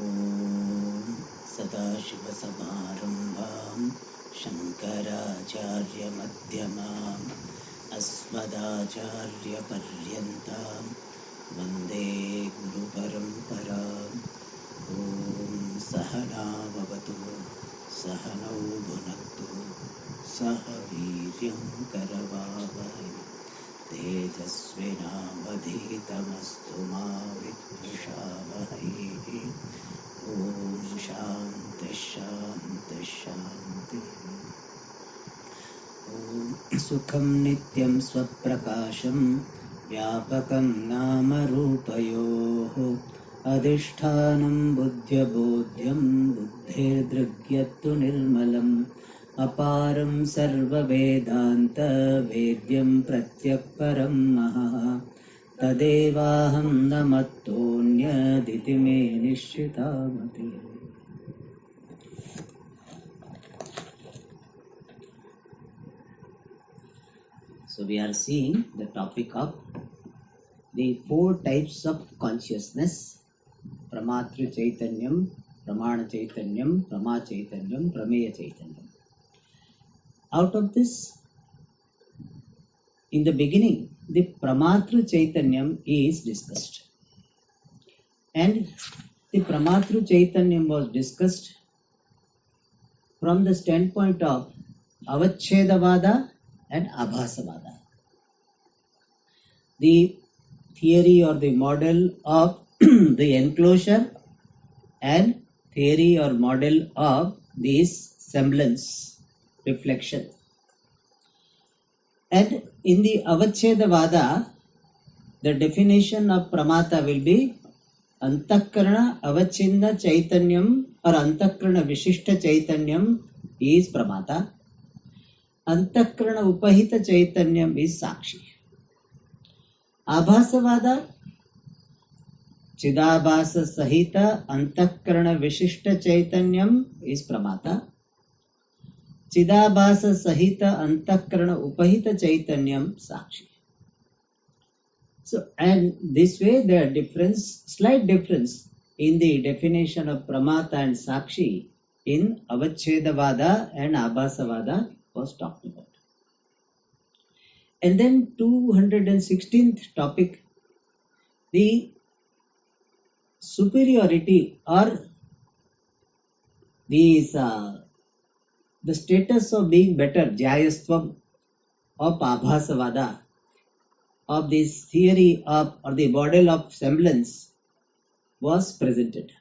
ॐ सदाशिवसमारम्भां शङ्कराचार्यमध्यमाम् अस्मदाचार्यपर्यन्तां वन्दे गुरुपरम्पराम्। ॐ सहनाववतु सहनौ भुनक्तु सह वीर्यं करवावहै तेजस्विनावधीतमस्तु मा विद्विषावहै। ॐ शान्ति शान्ति शान्ति। ॐ सुखं नित्यं स्वप्रकाशं व्यापकं नामरूपयोः अधिष्ठानं बुद्ध्यबोध्यं बुद्धिर्दृग्यत्तु निर्मलम् अपारं सर्ववेदान्त वेद्यं प्रत्यक्परं महः तदेवाहं न मत्तोऽन्यदिति मे निश्चिता मतिः। So we are seeing the topic of the four types of consciousness: Pramatru Chaitanyam, Pramana Chaitanyam, Prama Chaitanyam, Prameya Chaitanyam. Out of this, in the beginning, the Pramatru Chaitanyam is discussed. And the Pramatru Chaitanyam was discussed from the standpoint of Avachedavada and Abhasavada. The theory or the model of the enclosure and theory or model of this semblance, reflection. And in the Avachedavada, the definition of Pramata will be Antakarana Avachinna Chaitanyam or Antakarana Vishishta Chaitanyam is Pramata. Antakarana Upahita Chaitanyam is Sakshi. Abhasavada Chidabhasa Sahita Antakarana Vishishta Chaitanyam is Pramata. Chidabhasa Sahita Antakarana Upahita Chaitanyam Sakshi. So, and this way the difference, slight difference in the definition of Pramata and Sakshi in Avachedavada and Abhasavada was talked about. And then 216th topic, the superiority or these the status of being better, Jayastvam of Abhasavada, of this theory of or the model of semblance was presented.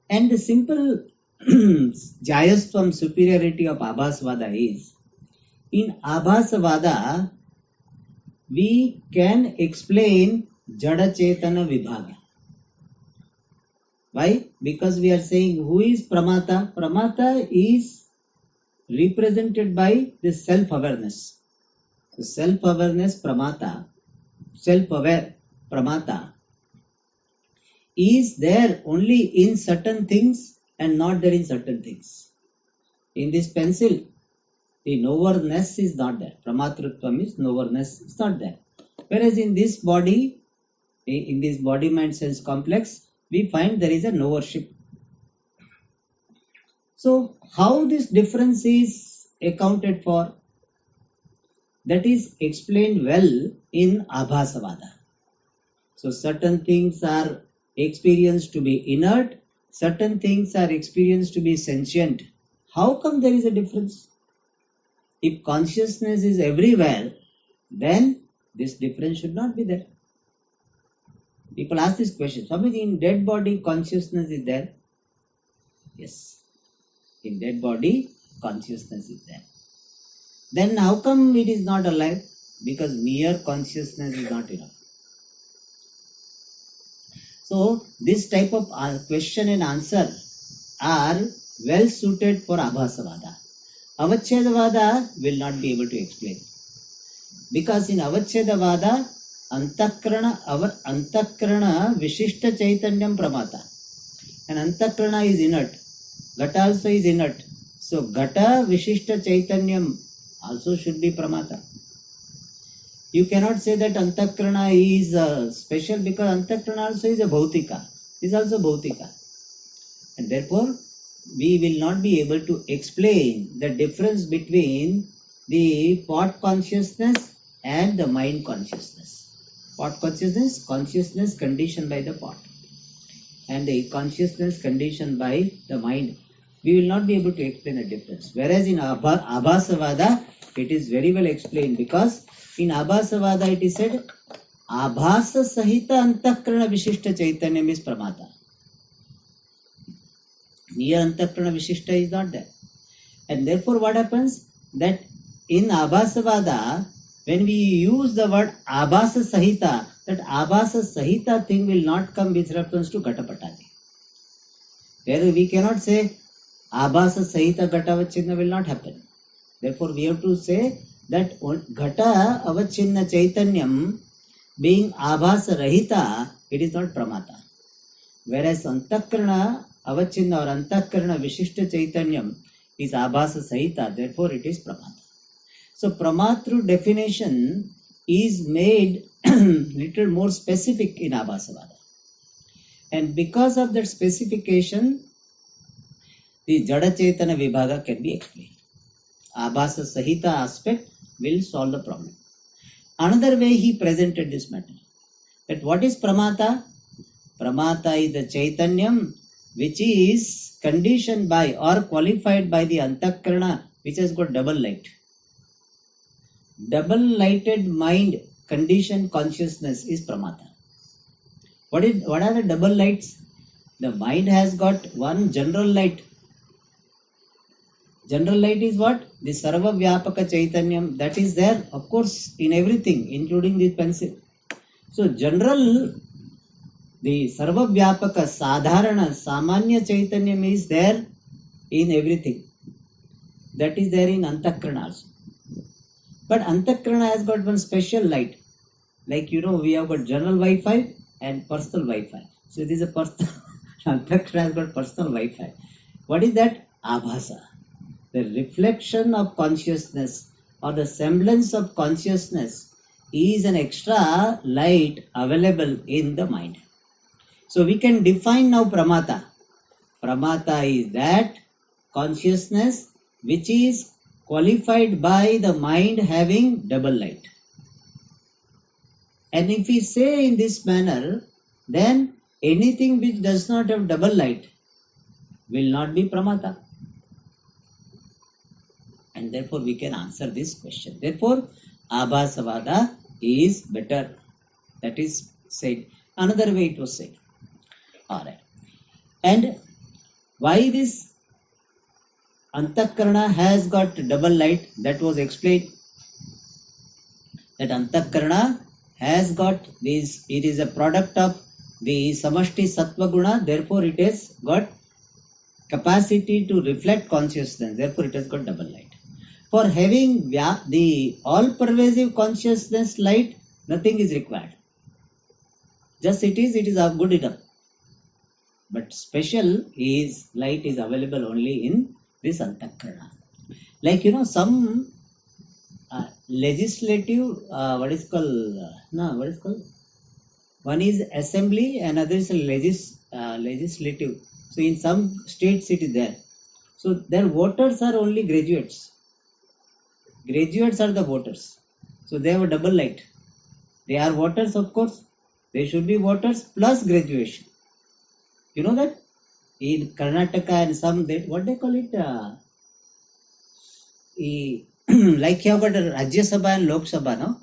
And the simple Jayastvam superiority of Abhasavada is, in Abhasavada we can explain Jada Chetana Vibhaga. Why? Because we are saying who is Pramata? Pramata is represented by the self-awareness. So self-awareness Pramata, self-aware Pramata is there only in certain things and not there in certain things. In this pencil, the knowerness is not there. Pramatrutvam is knowerness, it's not there. Whereas in this body, in this body mind sense complex, we find there is a knowership. So how this difference is accounted for? That is explained well in Abhasavada. So certain things are experienced to be inert, certain things are experienced to be sentient. How come there is a difference? If consciousness is everywhere, then this difference should not be there. People ask this question, Swamiji, in dead body consciousness is there? Yes. In dead body consciousness is there. Then how come it is not alive? Because mere consciousness is not enough. So this type of question and answer are well suited for Abhasavada. Avachedavada will not be able to explain. Because in Avachedavada, Antakarana Vishishta Chaitanyam Pramata. And Antakarana is inert. Gata also is inert. So Gata Vishishta Chaitanyam also should be Pramata. You cannot say that Antakarana is special because Antakarana also is a Bhautika. Is also Bhautika. And therefore, we will not be able to explain the difference between the pot consciousness and the mind consciousness. Pot consciousness, consciousness conditioned by the pot, and the consciousness conditioned by the mind. We will not be able to explain a difference. Whereas in Abhasavada, it is very well explained, because in Abhasavada it is said, Abhasa Sahita Antakarana Vishishta Chaitanyam is Pramata. Mere Antakarana Vishishta is not there. And therefore what happens? That in Abhasavada, when we use the word Abhasa Sahita, that Abhasa Sahita thing will not come with reference to Ghatapatadi. There we cannot say Abhasa Sahita Ghatavachinna will not happen. Therefore we have to say that Ghata Avachinna Chaitanyam being Abhasa Rahita, it is not Pramata. Whereas Antakarana Avachinna or Antakarana Vishishta Chaitanyam is Abhasa Sahita, therefore it is Pramata. So Pramatru definition is made little more specific in Abhasavada. And because of that specification, the Jada Chaitanya Vibhaga can be explained. Abhasa Sahita aspect will solve the problem. Another way he presented this matter, that what is Pramata? Pramata is the Chaitanyam which is conditioned by or qualified by the Antakarana, which has got double light. Double lighted mind conditioned consciousness is Pramata. What are the double lights? The mind has got one general light. General light is what? The Sarva Vyapaka Chaitanyam, that is there, of course, in everything, including the pencil. So general, the Sarva Vyapaka Sadharana Samanya Chaitanyam is there in everything. That is there in Antakarana also. But Antakarana has got one special light. Like we have got general Wi-Fi and personal Wi-Fi. So it is a personal, Antakarana has got personal Wi-Fi. What is that? Abhasa. The reflection of consciousness or the semblance of consciousness is an extra light available in the mind. So we can define now Pramata. Pramata is that consciousness which is qualified by the mind having double light. And if we say in this manner, then anything which does not have double light will not be Pramata. And therefore we can answer this question. Therefore, Abhasavada is better. That is said. Another way it was said. Alright. And why this Antakarana has got double light? That was explained. That Antakarana has got this, it is a product of the Samashti Sattva Guna, therefore it has got capacity to reflect consciousness, therefore it has got double light. For having the all-pervasive consciousness light, nothing is required. Just it is good enough. But special is light is available only in this Antakarana. Like some legislative, what is called? One is assembly, another is legislative. So in some states it is there. So their voters are only graduates. Graduates are the voters. So they have a double light. They are voters, of course. They should be voters plus graduation. You know that? In Karnataka and some, what they call it? Like you have got a Rajya Sabha and Lok Sabha, no?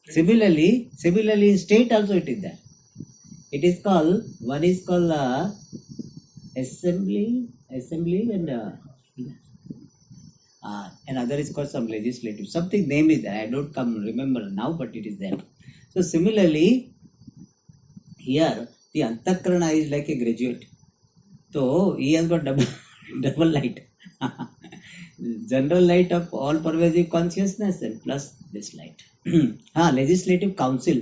Similarly, in state also it is there. It is called, one is called assembly and another is called some legislative. Something name is there. I don't remember now, but it is there. So similarly, here the Antakarana is like a graduate. So he has got double light. General light of all pervasive consciousness and plus this light. Legislative council.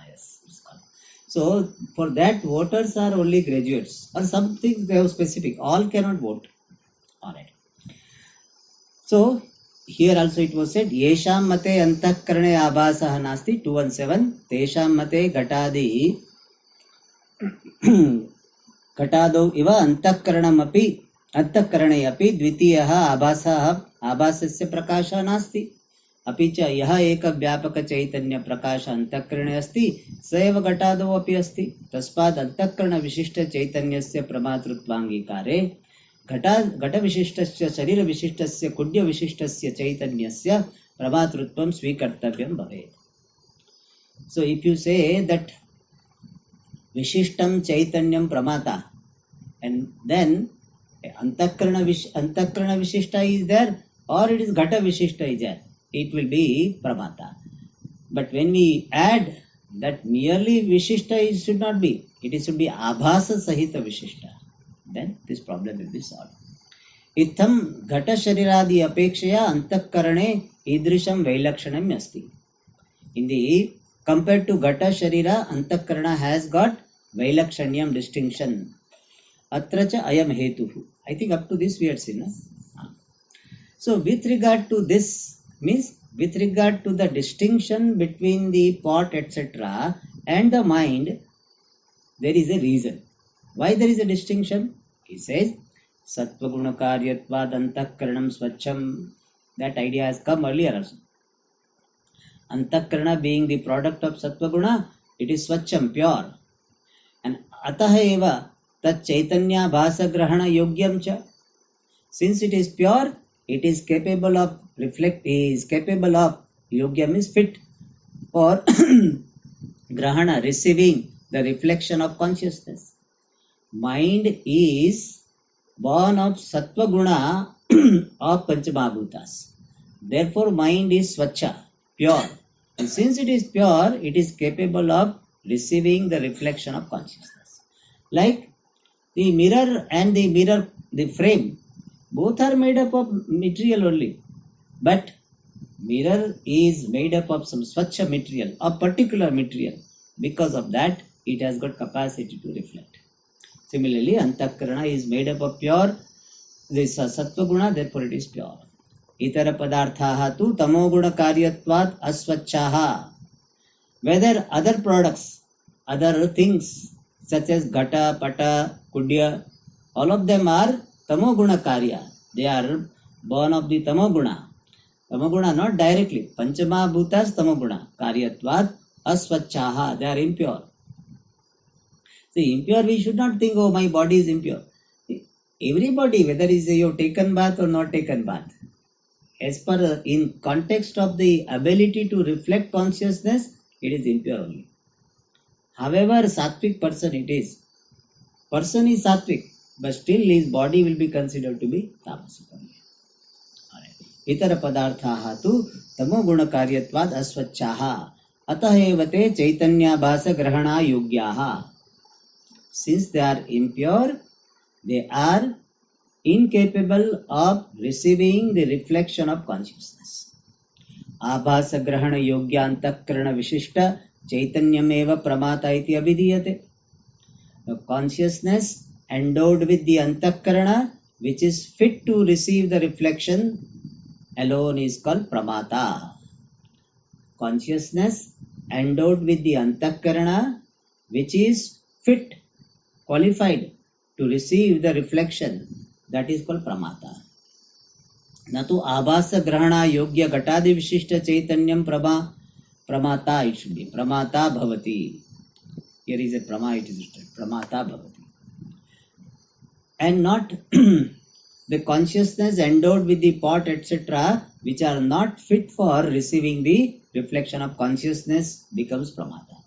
Yes, it's called. So for that voters are only graduates or something they have specific. All cannot vote. Alright. So here also it was said, Yesham mate antakarane abhasah nasti 217. Tesham mate gatadi घटादौ इव अंतःकरणे अपि द्वितीयः आभासस्य प्रकाशः नास्ति। अपि च यः एक व्यापक चैतन्य प्रकाश अंतःकरणे अस्ति स एव घटादौ अपि अस्ति। तस्मात् अंतःकरण विशिष्ट चैतन्यस्य प्रमातृत्वाङ्गीकारे घट विशिष्टस्य शरीर विशिष्टस्य कुड्य विशिष्टस्य चैतन्यस्य प्रमातृत्वं स्वीकर्तव्यं भवेत्। So if you say that Vishishtam Chaitanyam Pramata, and then Antakarana Vishishta is there, or it is Ghata Vishishta is there, it will be Pramata. But when we add that merely Vishishta, it should not be. It should be Abhasa Sahita Vishishta. Then this problem will be solved. Itham Ghata Shariradi Apekshaya Antakarane Idrisham Vailakshanam Asti. In the compared to Ghata Sharira, Antakarana has got Vailakshanyam distinction. Atracha ayam hetuhu. I think up to this we had seen. No? So with regard to this, means with regard to the distinction between the pot, etc. and the mind, there is a reason. Why there is a distinction? He says, Sattva Guna Karyatvad Antakaranam Swacham. That idea has come earlier also. Antakarana being the product of Sattva Guna, it is Swacham, pure. And Ataha eva tat Chaitanya Bhasa Grahana Yogyam cha. Since it is pure, it is capable of Yogyam is fit for Grahana, receiving the reflection of consciousness. Mind is born of Sattva Guna of Panchamabhutas. Therefore, mind is Swacha, pure. And since it is pure, it is capable of receiving the reflection of consciousness. Like the mirror and the frame, both are made up of material only. But mirror is made up of some Swacha material, a particular material. Because of that, it has got capacity to reflect. Similarly, Antakarana is made up of pure, this Sattva Guna, therefore it is pure. Itara padarthaha tu tamoguna karyatvat asvachaha. Whether other products, other things such as Ghata, Pata, Kudya, all of them are tamoguna karya. They are born of the tamoguna. Tamoguna not directly. Panchama bhutas tamoguna. Karyatvat asvachaha. They are impure. See, impure we should not think, oh, my body is impure. Everybody, whether is you have taken bath or not taken bath, as per in context of the ability to reflect consciousness, it is impure only. However, sattvic person it is. Person is sattvic, but still his body will be considered to be tamasic only. Itara padarthaha tu tamo guna karyatvad asvachaha atahevate chaitanya bhasa grahana yogyaha. Since they are impure, they are incapable of receiving the reflection of consciousness. Abhasa grahana yogya antakarana vishishta chaitanyameva pramata iti abhidiyate. The consciousness endowed with the antakarana, which is fit to receive the reflection, alone is called pramata. Consciousness endowed with the antakarana, which is fit, qualified to receive the reflection, that is called pramata. Natu abhasa grahana yogya gatadi vishishta chaitanyam pramata, it should be pramata bhavati. Here is a prama, it is written pramata bhavati. And not the consciousness endowed with the pot, etc., which are not fit for receiving the reflection of consciousness, becomes pramata.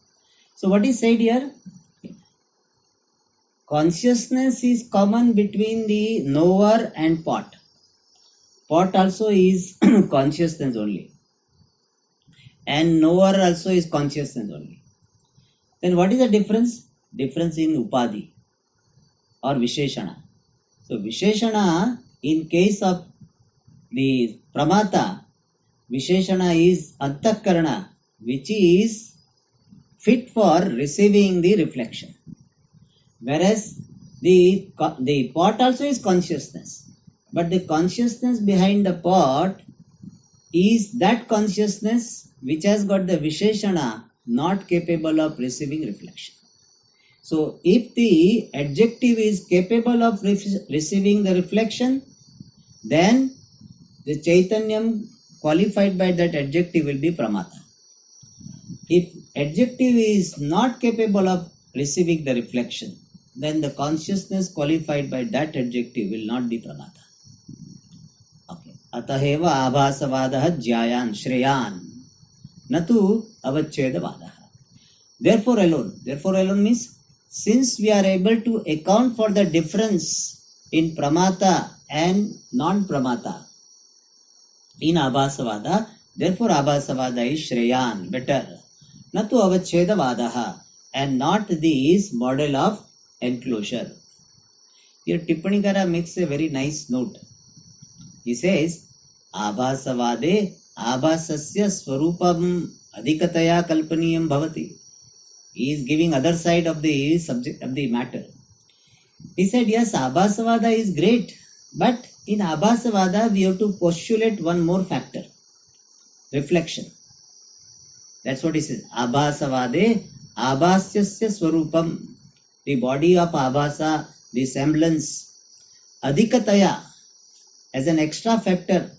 So what is said here? Consciousness is common between the knower and pot. Pot also is consciousness only. And knower also is consciousness only. Then what is the difference? Difference in upadhi or visheshana. So visheshana, in case of the pramata, visheshana is antakarana, which is fit for receiving the reflection. Whereas the pot also is consciousness. But the consciousness behind the pot is that consciousness which has got the visheshana not capable of receiving reflection. So if the adjective is capable of receiving the reflection, then the Chaitanyam qualified by that adjective will be Pramata. If adjective is not capable of receiving the reflection, then the consciousness qualified by that adjective will not be Pramata. Okay. Ataheva abhasavadaha jyayan shreyan natu avachedavadaha. Therefore alone means since we are able to account for the difference in Pramata and non-Pramata in Abhasavada, therefore Abhasavada is Shreyan, better. Natu avachedavadaha, and not this model of enclosure. Here Tippanikara makes a very nice note. He says, Abhasavade abhasasya swarupam adhikataya kalpaniyam bhavati. He is giving other side of the subject of the matter. He said, yes, Abhasavada is great, but in Abhasavada we have to postulate one more factor, reflection. That's what he says. Abhasavade abhasyasya swarupam, the body of Abhasa, the semblance, adhikataya, as an extra factor,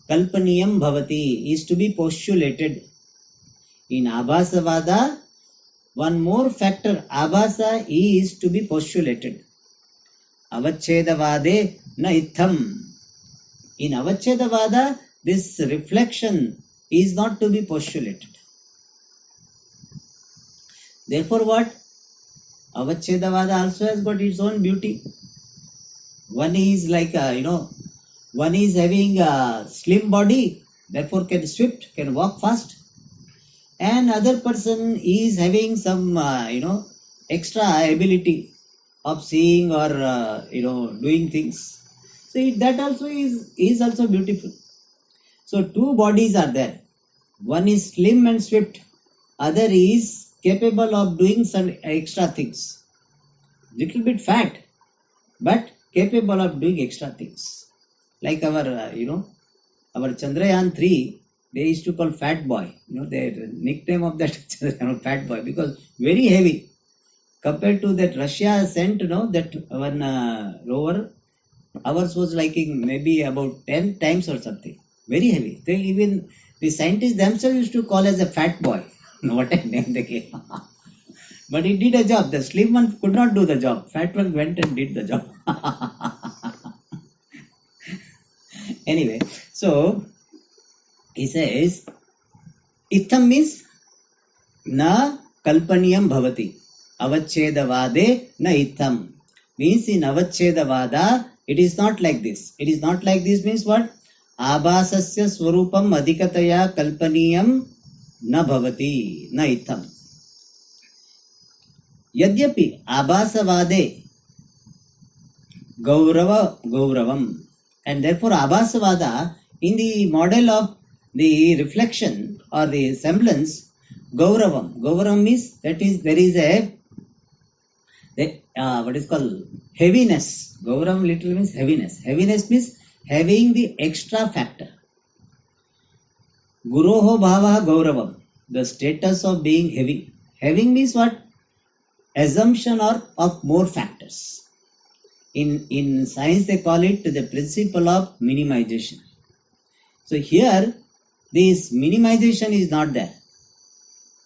kalpaniyam bhavati, is to be postulated. In Abhasavada, one more factor, Abhasa, is to be postulated. Avachedavade na itham. In Avachedavada, this reflection is not to be postulated. Therefore what? Avachedavada also has got its own beauty. One is like, one is having a slim body, therefore can swift, can walk fast. And other person is having some, extra ability of seeing or, doing things. So that also is also beautiful. So two bodies are there. One is slim and swift. Other is capable of doing some extra things. Little bit fat, but capable of doing extra things. Like our, our Chandrayaan 3, they used to call Fat Boy. Their nickname of that Chandrayaan, Fat Boy, because very heavy. Compared to that Russia sent, that one rover, ours was like maybe about 10 times or something. Very heavy. They even, the scientists themselves used to call as a Fat Boy. What a name they gave. But he did a job. The slim one could not do the job. Fat one went and did the job. Anyway, so he says, Itham means na kalpaniyam bhavati. Avachedavade na itham. Means in Avachedavada, it is not like this. It is not like this means what? Abhasasya swarupam adhikataya kalpaniyam na bhavati na itham. Yadyapi abhasavade gauravam. And therefore abhasavada, in the model of the reflection or the semblance, gauravam means that is there is a what is called heaviness. Gauravam literally means heaviness. Heaviness means having the extra factor. Guroho bhavaha gauravam, the status of being heavy. Having means what? Assumption of more factors. In science they call it the principle of minimization. So here this minimization is not there.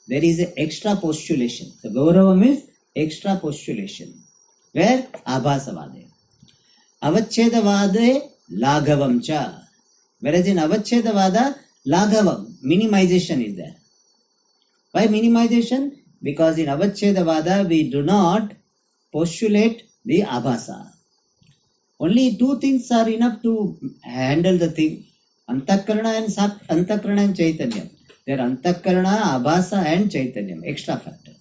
There is an extra postulation. The gaurava means extra postulation. Where? Abhasavade. Avachedavade laghavam cha. Whereas in Avachedavada, laghavam, minimization is there. Why minimization? Because in Avachedavada we do not postulate the abhasa. Only two things are enough to handle the thing. Antakarana and Chaitanyam. There are Antakarana, Abhasa and Chaitanyam, extra factor.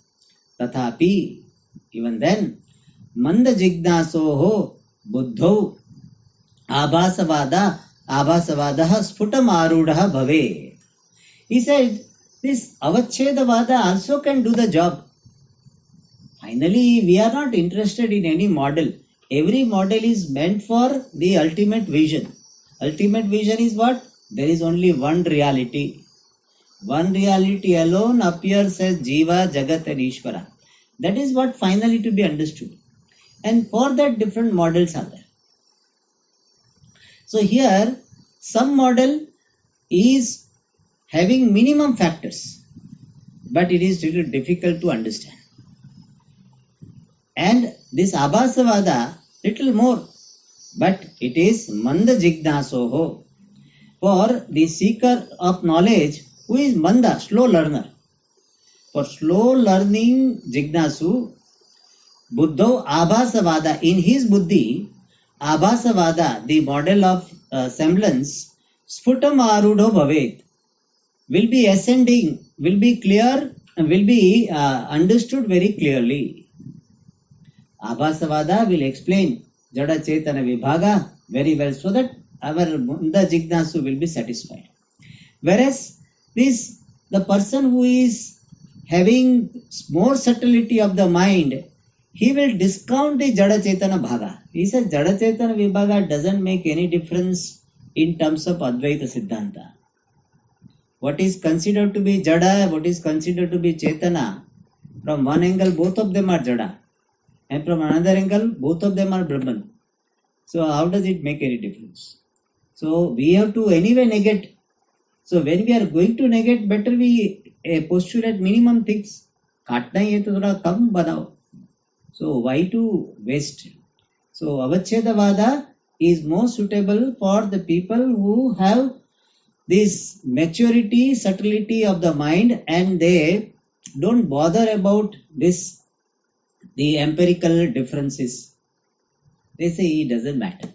Tathapi, even then, Manda Jignasoho Buddho Abhasavadaha Sputam Arudaha Bhave. He said, this Avachedavada also can do the job. Finally, we are not interested in any model. Every model is meant for the ultimate vision. Ultimate vision is what? There is only one reality. One reality alone appears as Jiva, Jagat and Ishvara. That is what finally to be understood. And for that different models are there. So here some model is having minimum factors, but it is really difficult to understand. And this Abhasavada little more, but it is Manda Jignasoho, for the seeker of knowledge who is Manda, slow learner. For slow learning Jignasu, Buddho Abhasavada, in his Buddhi, Abhasavada, the model of semblance, Sputam Arudo Bhavet, will be ascending, will be clear, will be understood very clearly. Abhasavada will explain Jada Chetana Vibhaga very well, so that our Munda Jignasu will be satisfied. Whereas the person who is having more subtlety of the mind, he will discount the Jada Chetana Bhaga. He says Jada Chetana Vibhaga doesn't make any difference in terms of Advaita Siddhanta. What is considered to be Jada, what is considered to be Chetana, from one angle both of them are Jada, and from another angle both of them are Brahman. So how does it make any difference? So we have to anyway negate. So when we are going to negate, better we postulate minimum things. काटना ही है तो थोड़ा कम बनाओ. So why to waste? So Avachedavada is more suitable for the people who have this maturity, subtlety of the mind, and they don't bother about this, the empirical differences. They say it doesn't matter.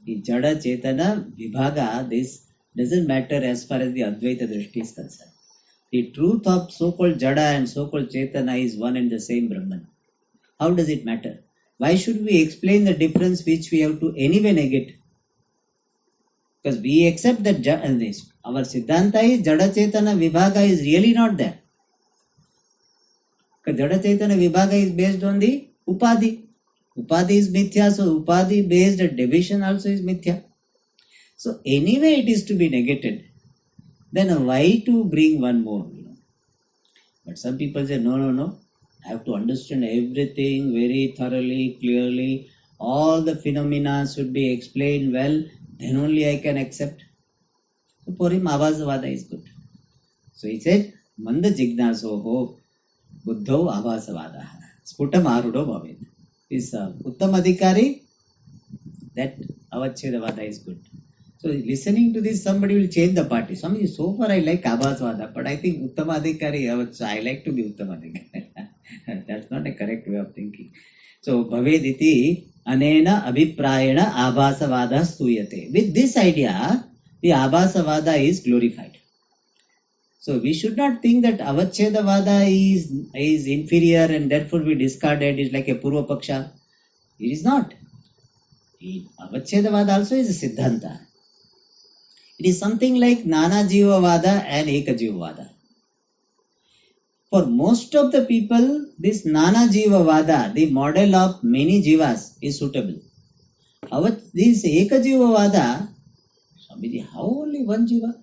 The Jada Chetana Vibhaga, this doesn't matter as far as the Advaita Drishti is concerned. The truth of so-called Jada and so-called Chetana is one and the same Brahman. How does it matter? Why should we explain the difference which we have to anyway negate? Because we accept that this, our Siddhanta is Jada Chetana Vibhaga is really not there. Because Jada Chetana Vibhaga is based on the Upadhi. Upadhi is mithya, so Upadhi based division also is mithya. So anyway it is to be negated. Then why to bring one more? But some people say, no. I have to understand everything very thoroughly, clearly. All the phenomena should be explained well. Then only I can accept. So for him, Abhasavada is good. So he said, Manda Jignasoho Buddho Abhasavada Sputam Arudo Bhavet. This Uttam Adhikari, that Avachedavada is good. So listening to this, somebody will change the party. Somebody, so far I like Abhasavada, but I think Uttam Adhikari, I like to be Uttam Adhikari. That's not a correct way of thinking. So Bhavediti Anena Abhiprayena Abhasavada Stuyate. With this idea, the Abhasavada is glorified. So we should not think that Avachedavada is inferior and therefore we discard it. It's like a Purva Paksha. It is not. Avachedavada also is a Siddhanta. It is something like Nana Jivavada and Eka Jivavada. For most of the people, this Nana Jivavada, the model of many Jivas, is suitable. This Eka Jivavada, Swamiji, how only one Jiva?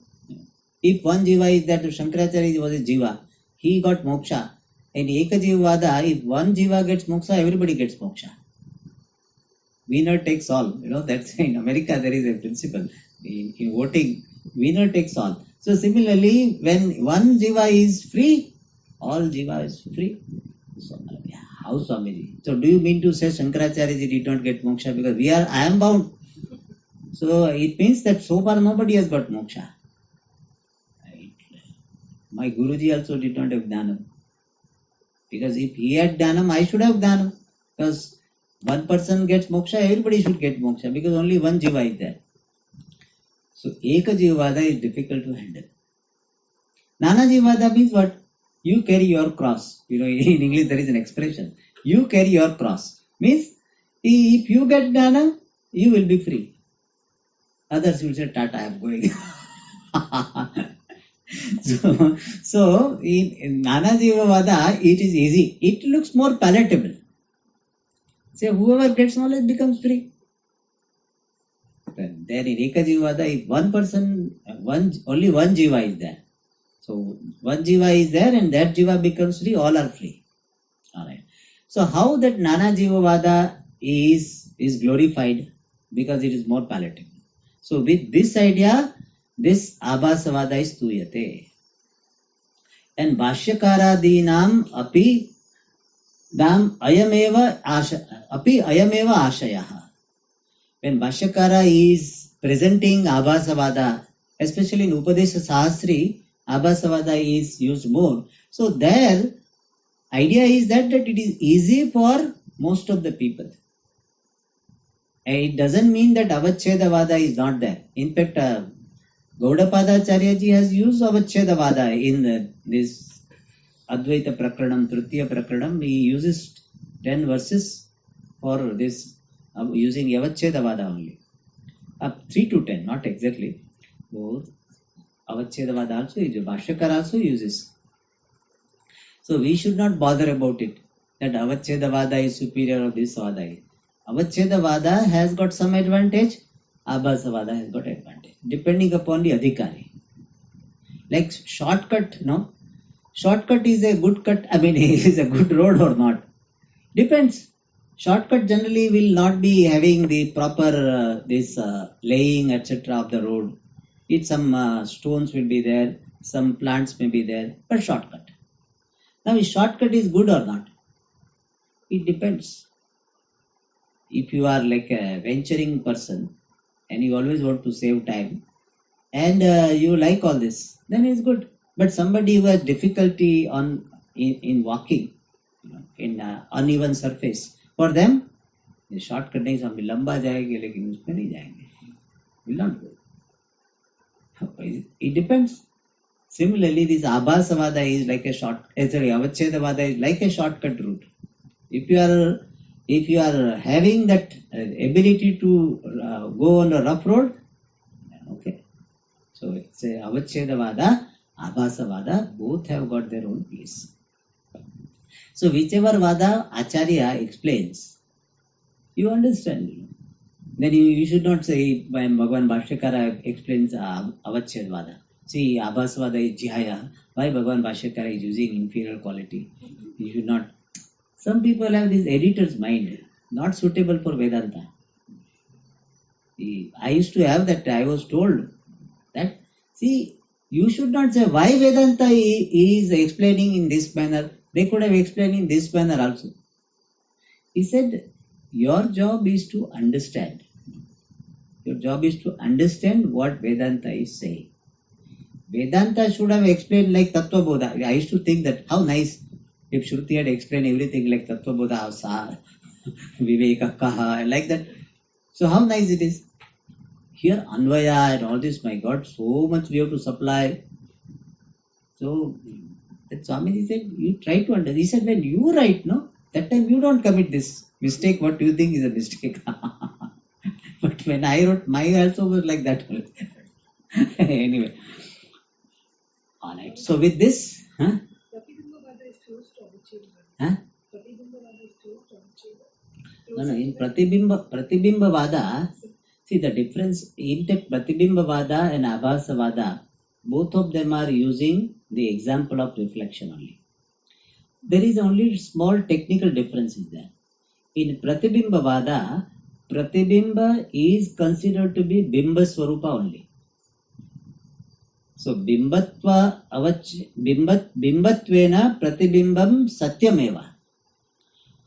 If one Jiva is that Shankaracharya was a Jiva, he got moksha. In Eka Jivavada, if one Jiva gets moksha, everybody gets moksha. Winner takes all. That's in America there is a principle. In voting, winner takes all. So similarly, when one Jiva is free, all Jiva is free. So, how Swamiji? So do you mean to say Shankaracharya did not get moksha because I am bound? So it means that so far nobody has got moksha. Right? My Guruji also did not have Jnanam. Because if he had Jnanam, I should have Jnanam. Because one person gets moksha, everybody should get moksha because only one Jiva is there. So Eka Jivavada is difficult to handle. Nana Jivavada means what? You carry your cross. In English there is an expression. You carry your cross. Means if you get Jnana, you will be free. Others will say, Tata, I am going. so in Nana Jivavada, it is easy. It looks more palatable. Say whoever gets knowledge becomes free. Then in Eka Jivavada, if one person, only one Jiva is there. So one Jiva is there and that Jiva becomes free, all are free. Alright. So how that Nana Jivavada is glorified? Because it is more palatable. So with this idea, this Abhasavada is tuyate. And Bhashyakarādīnām api dam ayameva ashayah. When Bhashyakara is presenting Abhasavada, especially in Upadesha Sahasri, Abhasavada is used more. So there, idea is that it is easy for most of the people. It doesn't mean that Avachedavada is not there. In fact, Gaudapada Acharya has used Avachedavada in this Advaita Prakranam, Tritiya Prakranam. He uses 10 verses for this, using Avachedavada only. 3 to 10, not exactly. So, Avachedavada also uses, Bhashyakara also uses. So we should not bother about it, that Avachedavada is superior or this Vada is. Avachedavada has got some advantage, Abhasavada has got advantage, depending upon the Adhikari. Like shortcut, no? Shortcut is a good cut, is a good road or not? Depends. Shortcut generally will not be having the proper laying, etc. of the road. Some stones will be there, some plants may be there, but shortcut. Now, is shortcut is good or not? It depends. If you are like a venturing person and you always want to save time and you like all this, then it's good. But somebody who has difficulty in walking, in uneven surface, for them, the shortcut is हम लंबा जाएंगे लेकिन उसमें नहीं जाएंगे. Will not go. It depends. Similarly, this Abhasavada is like a Avachedavada is like a shortcut route. If you are having that ability to go on a rough road, okay. So it's a Avachedavada, Abhasavada, both have got their own place. So whichever Vada Acharya explains, you understand. Then you should not say when Bhagavan Bhashyakara explains Avachedavada. See, Abhasavada is Jihaya. Why Bhagavan Bhashyakara is using inferior quality? You should not. Some people have this editor's mind, not suitable for Vedanta. I used to have that. I was told that, see, you should not say why Vedanta is explaining in this manner. They could have explained in this manner also. He said, your job is to understand. Your job is to understand what Vedanta is saying. Vedanta should have explained like Tattva Bodha. I used to think that how nice if Shruti had explained everything like Tattva Bodha, Sa, Viveka, Kaha, like that. So how nice it is. Here Anvaya and all this, my God, so much we have to supply. So that Swamiji said, you try to understand. He said, when you write, no, that time you don't commit this mistake, what you think is a mistake. But when I wrote, my also was like that. Anyway. Alright. So with this, huh? Huh? No, in Pratibimba Vada, see the difference in the Pratibimba Vada and Abhasa Vada, both of them are using the example of reflection only. There is only small technical difference in there. In Pratibimba Vada, Pratibimba is considered to be Bimba Swarupa only. So Bimbatvena Pratibimbam Satyameva.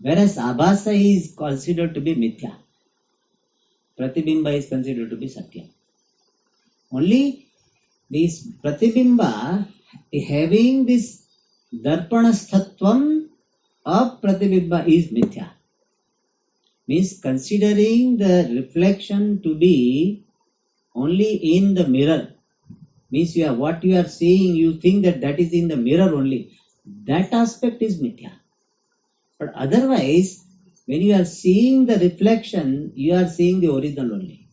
Whereas Abhasa is considered to be Mithya. Pratibimba is considered to be Satya. Only this Pratibimba having this Darpanasthatvam of Pratibimba is Mithya. Means considering the reflection to be only in the mirror. Means what you are seeing, you think that is in the mirror only. That aspect is Mithya. But otherwise, when you are seeing the reflection, you are seeing the original only.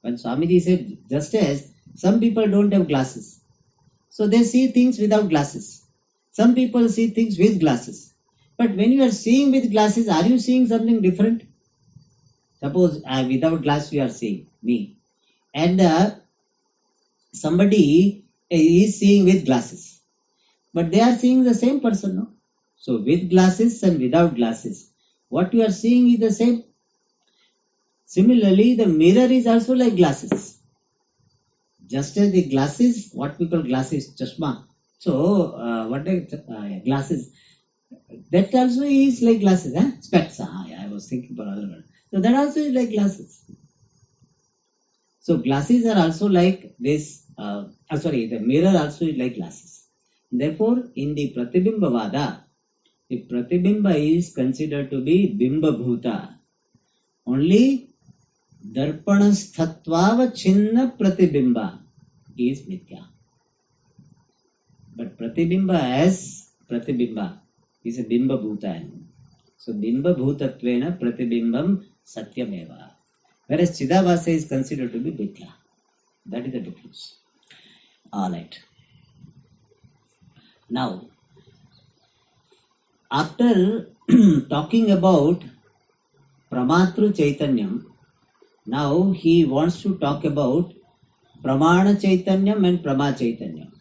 When Swamiji said, just as some people don't have glasses, so they see things without glasses. Some people see things with glasses. But when you are seeing with glasses, are you seeing something different? Suppose without glass you are seeing me. And somebody is seeing with glasses. But they are seeing the same person, no? So with glasses and without glasses, what you are seeing is the same. Similarly, the mirror is also like glasses. Just as the glasses, what we call glasses, chashma. So, what are glasses? That also is like glasses, huh? Specs. I was thinking for other one. So that also is like glasses. So glasses are also like this. The mirror also is like glasses. Therefore, in the Pratibimba Vada, the Pratibimba is considered to be Bimba Bhuta. Only Darpanasthatvava Chinna Pratibimba is Mithya. But Pratibimba as Pratibimba is a Bimba Bhuta. So Bimba Bhutatvena Pratibimbam Satyameva. Whereas Chidavasa is considered to be Mithya. That is the difference. Alright. Now, after talking about Pramatru Chaitanyam, now he wants to talk about Pramana Chaitanyam and Prama Chaitanyam.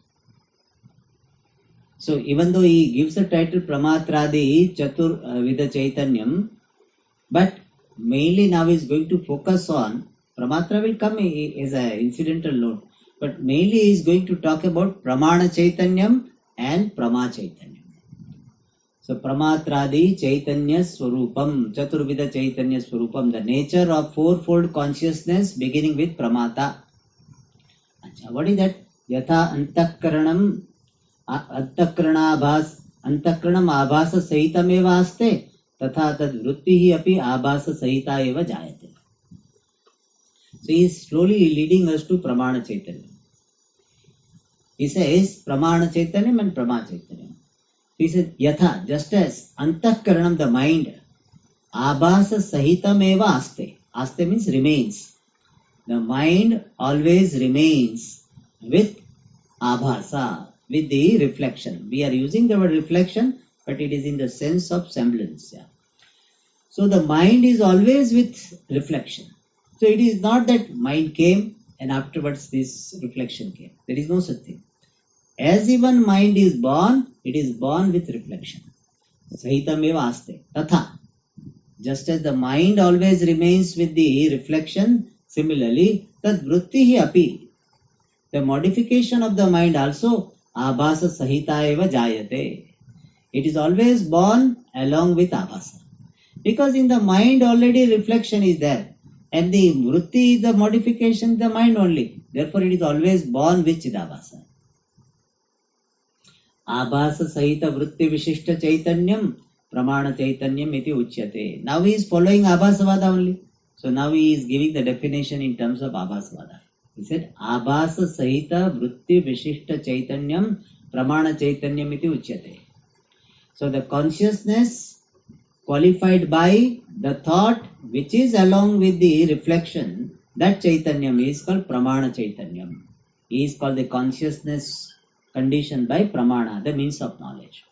So even though he gives the title Pramatradi Chatur Vida Chaitanyam, but mainly now he is going to focus on Pramatra will come as an incidental note, but mainly he is going to talk about Pramana Chaitanyam and Prama Chaitanyam. So Pramatradi Chaitanya Swarupam, Chaturvida Chaitanya Swarupam, the nature of fourfold consciousness beginning with Pramata. What is that? Yatha Antakaranam अंतःकरणम आभास सहितमेव आस्ते तथा तद वृत्ति ही अपि आभास सहिता एव जायते. So he is slowly leading us to Pramana Chaitanya. He says Pramana Chaitanya and Prama Chaitanya. He says Yatha, just as Antakaranam, the mind, Abhasa Sahitam eva Aste. Aste means remains. The mind always remains with Abhasa, with the reflection. We are using the word reflection, but it is in the sense of semblance. Yeah. So the mind is always with reflection. So it is not that mind came and afterwards this reflection came. There is no such thing. As even mind is born, it is born with reflection. Sahitameva aste. Tatha. Just as the mind always remains with the reflection, similarly, tad vrittihi api. The modification of the mind also abhasa sahita eva jayate. It is always born along with abhasa. Because in the mind already reflection is there. And the vritti is the modification of the mind only. Therefore it is always born with chidabhasa. Abhasa sahita vritti vishishta chaitanyam pramana chaitanyam iti uchyate. Now he is following abhasavada only. So now he is giving the definition in terms of abhasavada. He said, Abhasa Sahita Vritti Vishishta Chaitanyam Pramana Chaitanyam iti uchyate. So the consciousness qualified by the thought which is along with the reflection, that Chaitanyam is called Pramana Chaitanyam. He is called the consciousness conditioned by Pramana, the means of knowledge.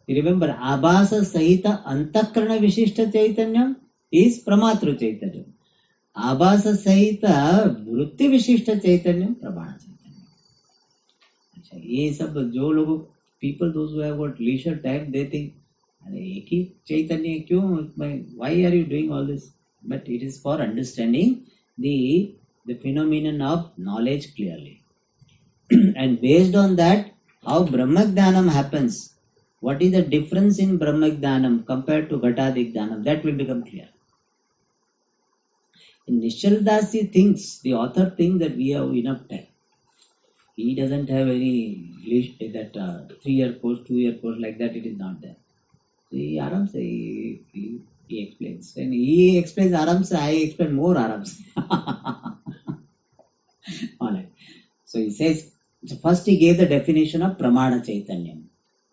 You remember, Abhasa Sahita Antakrana Vishishta Chaitanyam is Pramatru Chaitanyam. आभास सहित वृत्ति विशिष्ट चैतन्य प्रमाण चैतन्य. अच्छा, ये सब जो लोग people those who have got leisure time they think अरे एक ही चैतन्य क्यों, why are you doing all this, but it is for understanding the phenomenon of knowledge clearly. And based on that, how Brahmagdanam happens, what is the difference in Brahmagdanam compared to Ghatadikdanam, that will become clear. Nishal Dasi thinks, the author thinks that we have enough time. He doesn't have any that 3-year course, 2-year course, like that it is not there. So he aram se he explains. When he explains aram se, I explain more aram se. Alright. So he says, so first he gave the definition of Pramana Chaitanyam.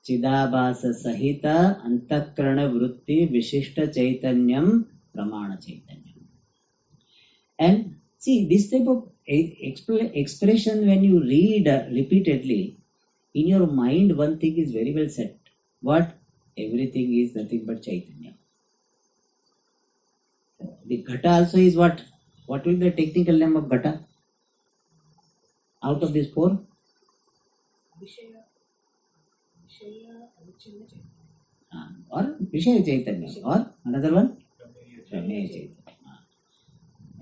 Chidabhasa Sahita Antakrana Vritti Vishishta Chaitanyam Pramana Chaitanyam. And see, this type of expression when you read repeatedly, in your mind one thing is very well set. What? Everything is nothing but Chaitanya. The Ghata also is what? What will be the technical name of Ghata? Out of these four? or Vishaya Chaitanya, or another one, Prameya Chaitanya.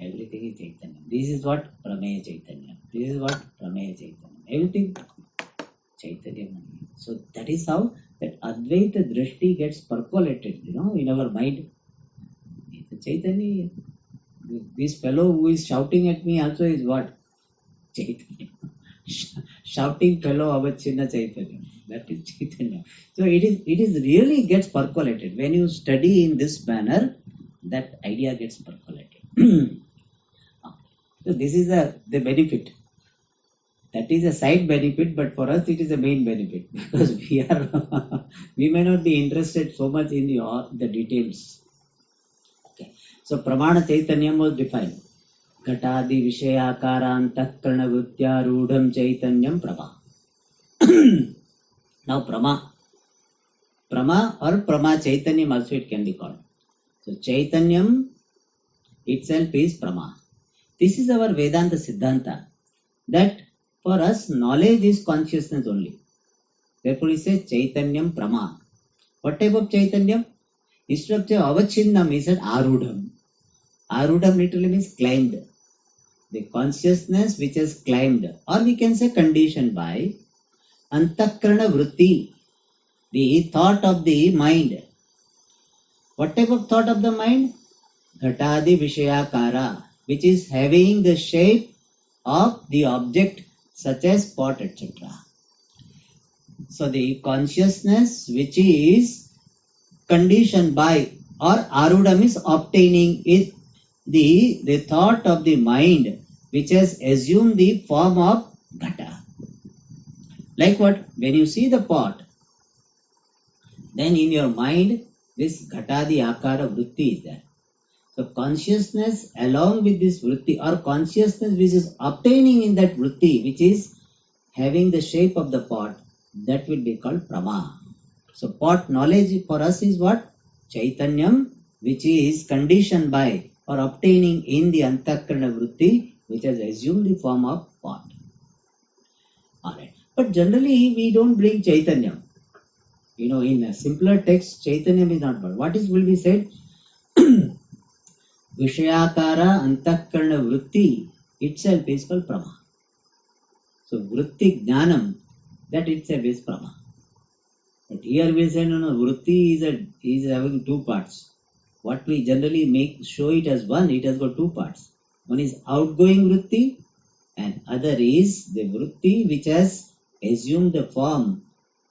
Everything is Chaitanya. This is what Prameya Chaitanya. This is what Prameya Chaitanya. Everything Chaitanya. So that is how that Advaita Drishti gets percolated, in our mind. It's Chaitanya. This fellow who is shouting at me also is what? Chaitanya. Shouting fellow Avachinna Chaitanya. That is Chaitanya. So it is really gets percolated. When you study in this manner, that idea gets percolated. So this is the benefit. That is a side benefit, but for us it is a main benefit because we may not be interested so much in the details. Okay. So Pramana Chaitanyam was defined. Ghatadi Vishayakara Vritya Rudham Chaitanyam Prama. Now Prama or Prama Chaitanyam also it can be called. So Chaitanyam itself is Prama. This is our Vedanta Siddhanta, that for us knowledge is consciousness only. Therefore he says Chaitanyam Prama. What type of Chaitanyam? Instead of Avachinnam, he said Arudham. Arudham literally means climbed. The consciousness which has climbed, or we can say conditioned by Antakarana Vritti, the thought of the mind. What type of thought of the mind? Ghatadi Vishayakara, which is having the shape of the object such as pot, etc. So the consciousness which is conditioned by, or Arudham is obtaining, is the thought of the mind which has assumed the form of Ghata. Like what? When you see the pot, then in your mind this Ghatadi Akara Vritti is there. So consciousness along with this Vritti, or consciousness which is obtaining in that Vritti, which is having the shape of the pot, that will be called Prama. So pot knowledge for us is what? Chaitanyam, which is conditioned by or obtaining in the Antakarana Vritti, which has assumed the form of pot. Alright. But generally we don't bring Chaitanyam. In a simpler text, Chaitanyam is not brought. What will be said? Vishayakara Antakarana Vritti itself is called Prama. So Vritti Jnanam, that itself is Prama. But here we say no, Vritti is having two parts. What we generally show it as one, it has got two parts. One is outgoing Vritti and other is the Vritti which has assumed the form,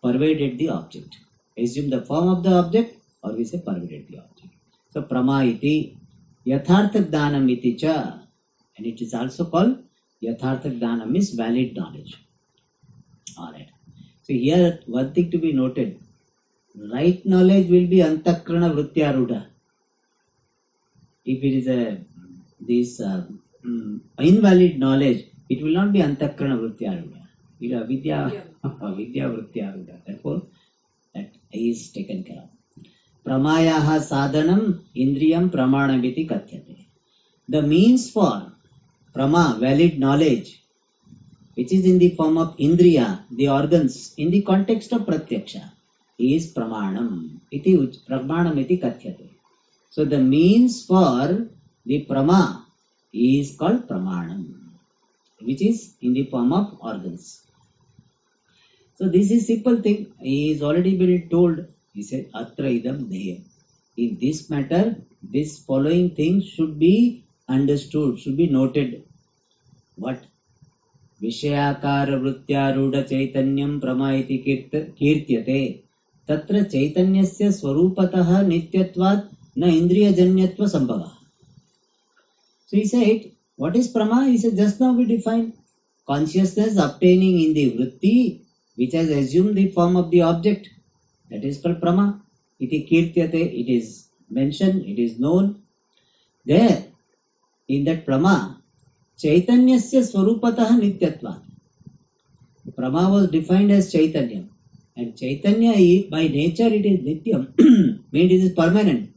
pervaded the object. Assume the form of the object, or we say pervaded the object. So Prama iti Yathartha Jnanam iti cha, and it is also called Yathartha Jnanam is valid knowledge. Alright. So here one thing to be noted, right knowledge will be Antakarana Vrityaruda. If it is this invalid knowledge, it will not be Antakarana Vrityaruda. It will be Vidya Vrityaruda. Therefore, that is taken care of. Pramayaha sadhanam indriyam pramanamiti kathyate. The means for Prama, valid knowledge, which is in the form of Indriya, the organs, in the context of Pratyaksha, is Pramanam. Pramanam iti kathyate. So the means for the Prama is called Pramanam, which is in the form of organs. So this is simple thing. He is already been told. He said, Atra idam dheyam. In this matter, this following things should be understood, should be noted. What? Vishayakara Vritya Ruda Chaitanyam Prama iti kirtyate. Tatra Chaitanyasya Swarupataha Nityatvat na Indriya Janyatva Sambhava. So he said, what is Prama? He said, just now we defined consciousness obtaining in the Vritti, which has assumed the form of the object. That is called Prama. Iti kirtyate, it is mentioned, it is known. There, in that Prama, Chaitanyasya Swarupataha Nityatva. Prama was defined as Chaitanya. And Chaitanya, by nature, it is Nityam. Means it is permanent.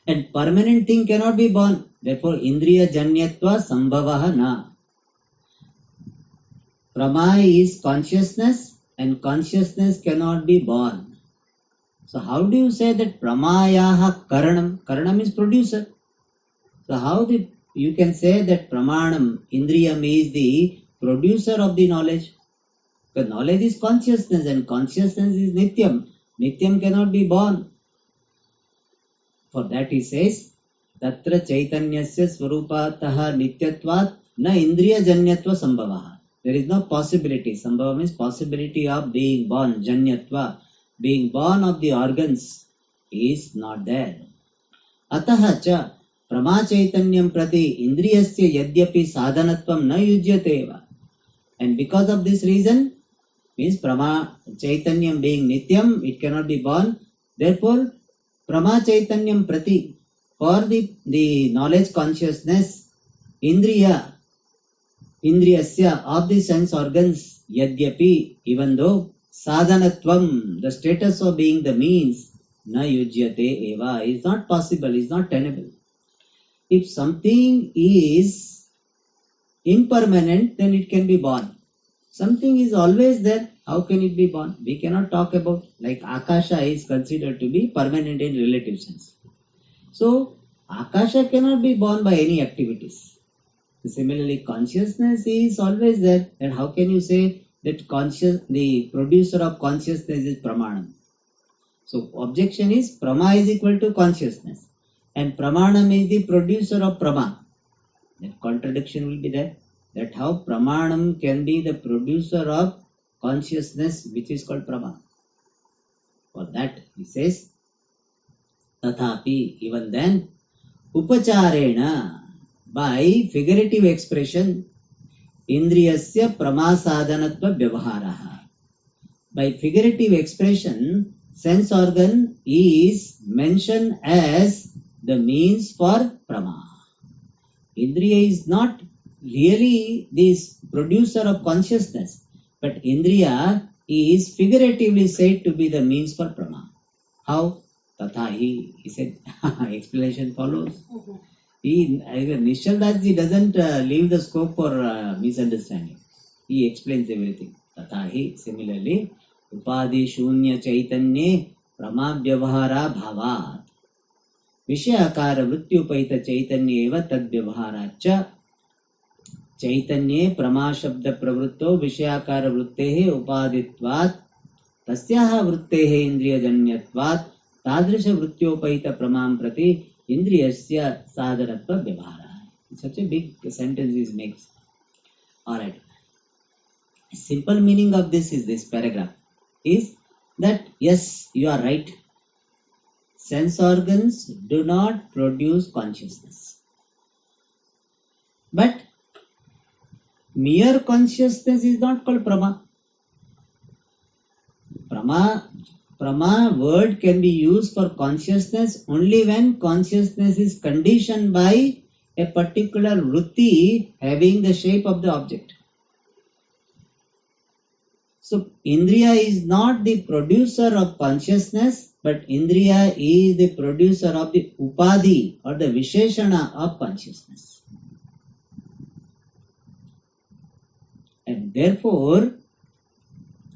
And permanent thing cannot be born. Therefore, Indriya Janyatva Sambhavaha na. Prama is consciousness, and consciousness cannot be born. So how do you say that pramayaha karanam? Karanam is producer. So how you can say that pramanam, indriyam is the producer of the knowledge? Because knowledge is consciousness and consciousness is nityam. Nityam cannot be born. For that he says, Tatra chaitanyasya swarupataha nityatvat na indriya janyatva sambhavaha. There is no possibility. Sambhava means possibility of being born. Janyatva, being born of the organs is not there. Ataha cha prama chaitanyam prati indriyasya yadyapi sadhanatvam na yujyate eva. And because of this reason, means prama chaitanyam being nityam, it cannot be born. Therefore, prama chaitanyam prati, for the knowledge consciousness, indriyasya of the sense organs, yadyapi, even though sadhanatvam, the status of being the means, na yujyate eva, is not possible, is not tenable. If something is impermanent, then it can be born. Something is always there, how can it be born? We cannot talk about, like Akasha is considered to be permanent in relative sense. So, Akasha cannot be born by any activities. Similarly, consciousness is always there. And how can you say that the producer of consciousness is Pramanam? So, objection is Prama is equal to consciousness. And Pramanam is the producer of Prama. That contradiction will be there. That how Pramanam can be the producer of consciousness, which is called Prama. For that, he says, Tathapi, even then, Upacharena, by figurative expression, Indriyasya Pramasadhanatva Vyavaharaha. By figurative expression, sense organ is mentioned as the means for Prama. Indriya is not really this producer of consciousness, but Indriya is figuratively said to be the means for Prama. How? Tatha, he said, explanation follows. Nishal Dasji doesn't leave the scope for misunderstanding. He explains everything. Tatha, similarly, Upadi Shunya Chaitanye Prama Vyavahara Bhavat. Vishayakara Vrutyupaita Chaitanye eva tad Vyavaharacha. Chaitanye Prama Shabda Pravritto Vishayakara Vruttehe Upaditvat Tasyaha Vruttehe Indriya Janyatvat Tadrisha Vrutyopahita Pramam Prati Indriyasya Sadharatva Vyavahara. Such a big sentence he makes. Alright. Simple meaning of this is this paragraph is that yes, you are right. Sense organs do not produce consciousness. But mere consciousness is not called Prama. Prama word can be used for consciousness only when consciousness is conditioned by a particular vritti having the shape of the object. So, Indriya is not the producer of consciousness, but Indriya is the producer of the Upadhi or the Visheshana of consciousness. And therefore,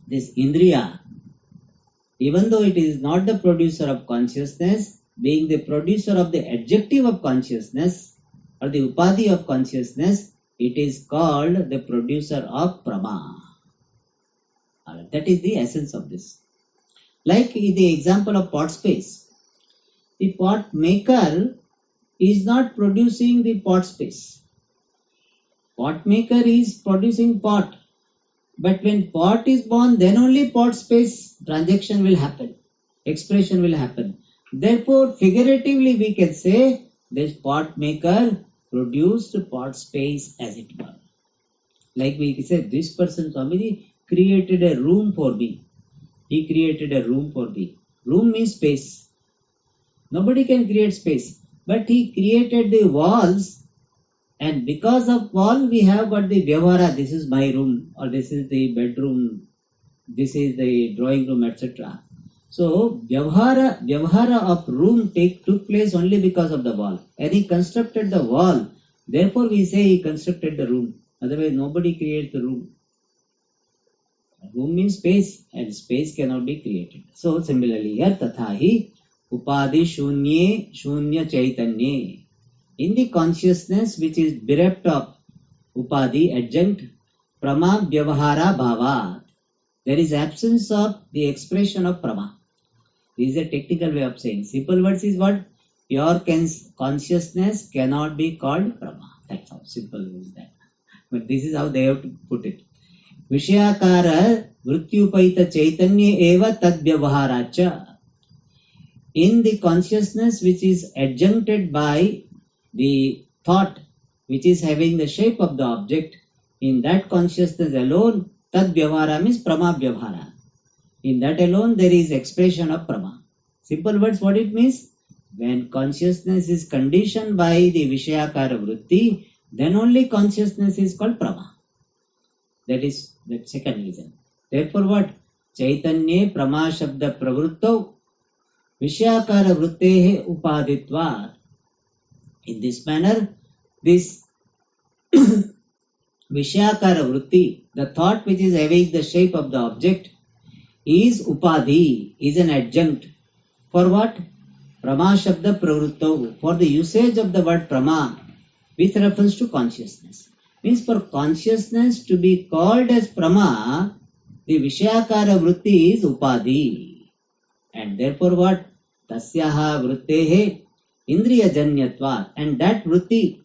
this Indriya, even though it is not the producer of consciousness, being the producer of the adjective of consciousness or the Upadhi of consciousness, it is called the producer of Prama. That is the essence of this. Like in the example of pot space, the pot maker is not producing the pot space. Pot maker is producing pot. But when pot is born, then only pot space transaction will happen. Expression will happen. Therefore, figuratively we can say this pot maker produced pot space as it were. Like we say, this person, Swamiji, created a room for me. He created a room for me. Room means space. Nobody can create space. But he created the walls, and because of wall we have got the Vyavahara. This is my room, or this is the bedroom, this is the drawing room, etc. So Vyavahara of room took place only because of the wall. And he constructed the wall. Therefore we say he constructed the room. Otherwise nobody creates the room. Room means space, and space cannot be created. So similarly here, tathahi upadi shunye shunya chaitanye. In the consciousness which is bereft of upadi, adjunct, prama vyavahara bhava, there is absence of the expression of prama. This is a technical way of saying. Simple words is what? Pure consciousness cannot be called prama. That's how simple is that. But this is how they have to put it. Vishayakara vrutyupaita chaitanya eva tadvyavaharacha. In the consciousness which is adjuncted by the thought which is having the shape of the object, in that consciousness alone, tadvyavahara means prama vyavahara. In that alone there is expression of prama. Simple words, what it means? When consciousness is conditioned by the Vishayakara vritti, then only consciousness is called prama. That is the second reason. Therefore what? Chaitanye prama shabda pravruttau Vishayakara vrittehe upaditva. In this manner, this Vishayakara vritti, the thought which is having the shape of the object, is upadhi, is an adjunct. For what? Prama shabda pravruttau. For the usage of the word prama with reference to consciousness. Means for consciousness to be called as prama, the Vishayakara vritti is upadhi. And therefore what? Tasyaha vrittehe indriya janyatvat. And that vritti,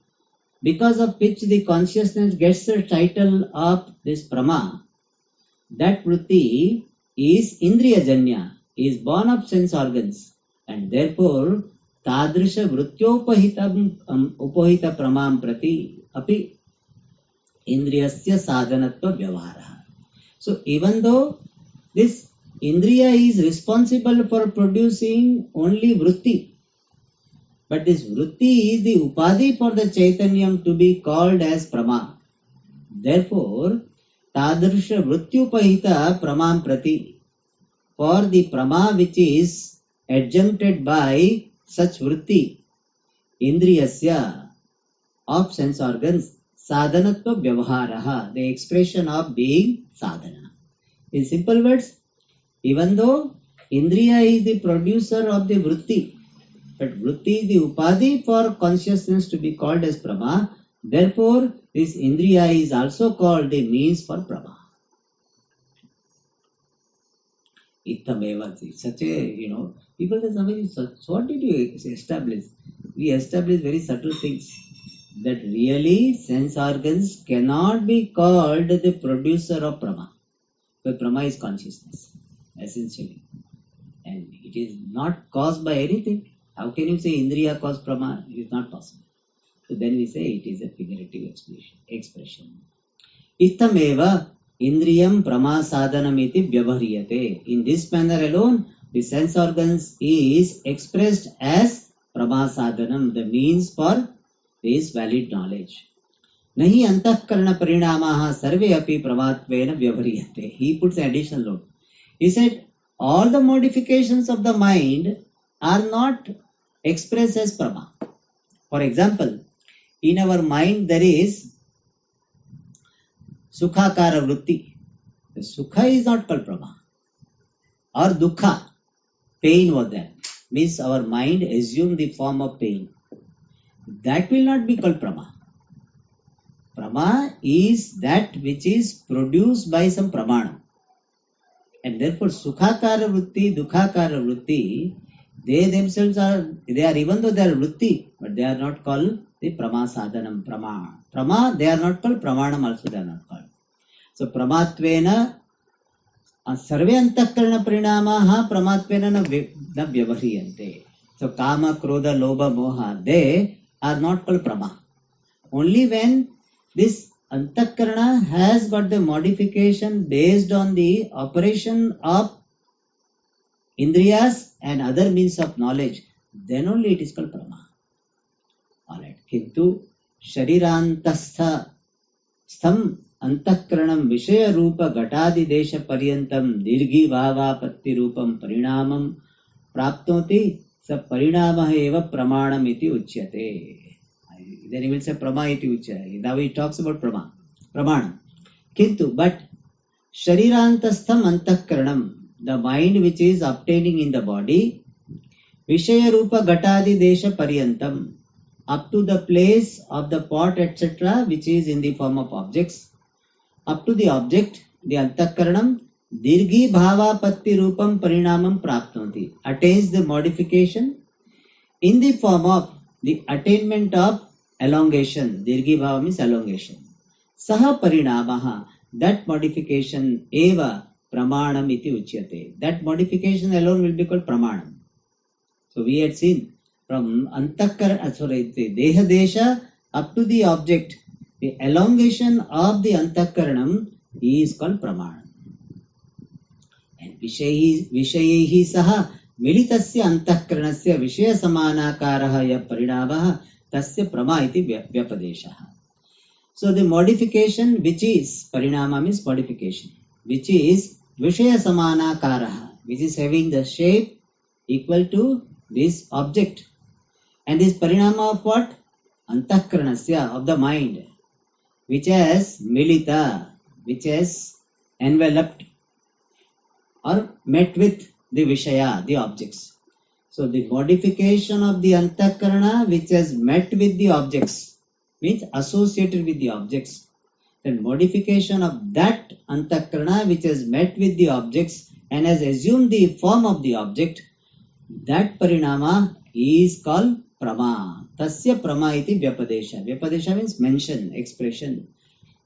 because of which the consciousness gets the title of this prama, that vritti is indriya janya, is born of sense organs. And therefore, tadrisha vrityopahitam upahita pramam prati api indriyasya sadhanatva vyavahara. So even though this indriya is responsible for producing only vritti, but this vritti is the upadhi for the chaitanyam to be called as prama. Therefore, tadrisha vrityupahita pramam prati, for the prama which is adjuncted by such vritti, indriyasya, of sense organs, sadhanatva vyavaharaha, the expression of being sadhana. In simple words, even though indriya is the producer of the vritti, but vritti is the upadhi for consciousness to be called as prama, therefore this indriya is also called the means for prama. Ittameva, such a, people say something, so what did you establish? We establish very subtle things. That really sense organs cannot be called the producer of prama. So prama is consciousness, essentially. And it is not caused by anything. How can you say indriya caused prama? It is not possible. So then we say it is a figurative expression. Ittameva indriyam prama sadhanamiti vyavahriyate. In this manner alone, the sense organs is expressed as prama sadhanam, the means for this valid knowledge. Nahi antahkarana parinamaha sarve api pramatvena vyavahriyate. He puts an additional note. He said, all the modifications of the mind are not expressed as prama. For example, in our mind there is sukhakara vritti. The sukha is not called prama. Or dukkha, pain was there. Means our mind assumed the form of pain. That will not be called prama. Prama is that which is produced by some pramana. And therefore sukhakara vritti, dukkakara vritti, they themselves are, even though they are vritti, but they are not called the prama sadhanam, prama. Prama, they are not called, pramanam also they are not called. So pramatvena sarve antahkarana parinamaha pramatvena na vyavahriyante. So kama, krodha, lobha, moha, they are not called prama. Only when this antahkarana has got the modification based on the operation of indriyas and other means of knowledge, then only it is called prama. Alright. Kintu sharirantastha stham antahkaranam vishaya rupa gatadi desha paryantam dirghi bhavapatti rupam parinamam praptoti sa parinamah eva pramanam iti uchyate. Then he will say prama iti uchyate. Now he talks about prama. Pramanam. Kintu, but Sharirantastham antakaranam, the mind which is obtaining in the body, Vishaya Rupa Ghatadi Desha Paryantam, up to the place of the pot, etc., which is in the form of objects, up to the object, the antakaranam, Dirghi Bhava Patti Rupam Parinamam Prapnoti, attains the modification in the form of the attainment of elongation. Dirghi Bhava means elongation. Saha Parinamaha, that modification eva pramanam iti uchyate. That modification alone will be called pramanam. So we had seen from the Deha Desha up to the object, the elongation of the antakaranam is called pramanam. And Vishayehi Saha Militasya antakaranasya Vishaya Samanakaraha ya Parinamaha Tasya Prama iti Vyapadeshaha. So the modification which is Parinama means modification, which is Vishaya Samanakaraha, which is having the shape equal to this object. And this Parinama of what? Antakaranasya, of the mind, which has Milita, which has enveloped or met with the Vishaya, the objects. So the modification of the Antakarana which has met with the objects means associated with the objects. Then modification of that Antakarana which has met with the objects and has assumed the form of the object, that Parinama is called Prama. Tasya Prama iti Vyapadesha. Vyapadesha means mention, expression.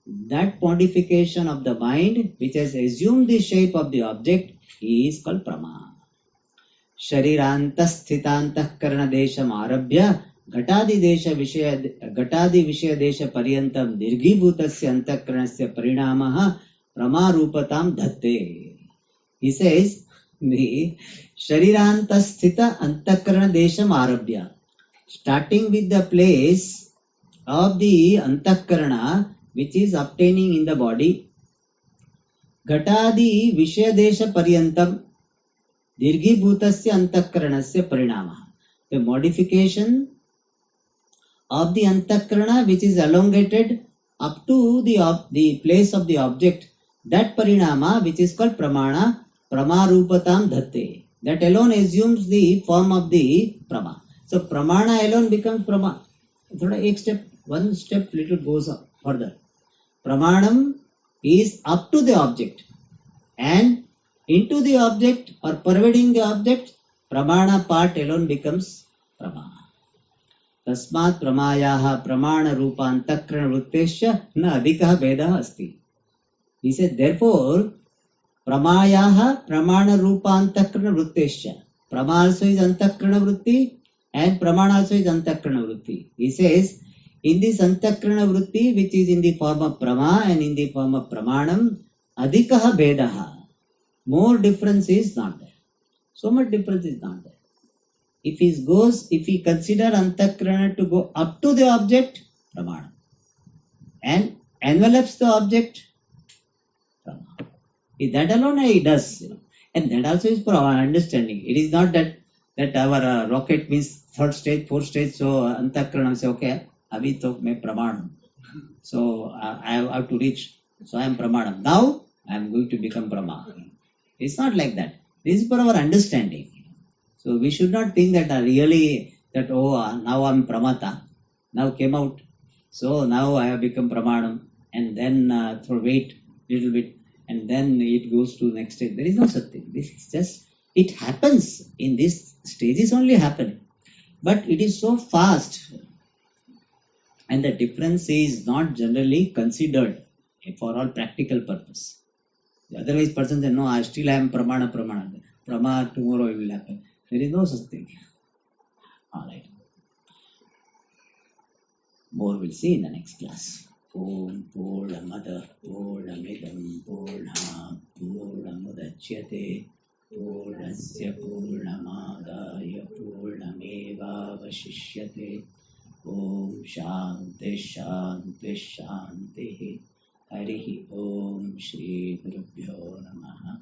That modification of the mind which has assumed the shape of the object is called Prama. Sharirantasthitantahkarana desham arabhya Ghatadi Vishaya Desha Paryantam Dirghibhutasya Antakaranasya Parinamaha Pramarupatam Dhatte. He says, the Sharirantasthita Antakarana Desham Arabhya, starting with the place of the Antakarana which is obtaining in the body, Ghatadi Vishaya Desha Paryantam Dirghibhutasya Antakaranasya Parinamaha. The modification of the Antakarana which is elongated up to the place of the object, that Parinama which is called Pramana, Pramarupatam Dhatte. That alone assumes the form of the Prama. So Pramana alone becomes Prama. One step little goes up further. Pramanam is up to the object, and into the object or pervading the object, Pramana part alone becomes Prama. Tasmat Pramayaha Pramana Rupa Antakarana Vruttesya na adhikaha Vedaha asti. He said, therefore, Pramayaha Pramana Rupa Antakarana Vruttesya. Prama also is Antakarana Vrutti and Pramana also is Antakarana Vrutti. He says, in this Antakarana Vrutti which is in the form of Prama and in the form of Pramanam, adhikaha Vedaha. More difference is not there. So much difference is not there. If he consider Antakarana to go up to the object, Pramana, and envelops the object, Prama. That alone he does, and that also is for our understanding. It is not that our rocket means third stage, fourth stage. So Antakarana say, okay, abhi to main Pramanam. So I have to reach. So I am Pramanam. Now I am going to become Brahma. It's not like that. This is for our understanding. So we should not think that now I'm Pramata. Now came out. So now I have become Pramanam. And then wait little bit. And then it goes to next stage. There is no such thing. This is just, it happens in this stages only happen. But it is so fast. And the difference is not generally considered for all practical purpose. Otherwise, person says, no, I still am Pramana. Prama, tomorrow it will happen. There is no such thing. Alright. More we'll see in the next class. Om Purnamada Purnamidam Purna Purnamudachyate Purnasya Purnamadaya Purnameva Vashishyate. Om Shanti Shanti Shanti. Harihi Om Shri Gurubhyo Namaha.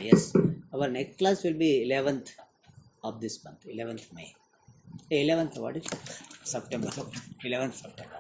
Yes, our next class will be 11th of this month, 11th May. 11th, what is September? 11th September.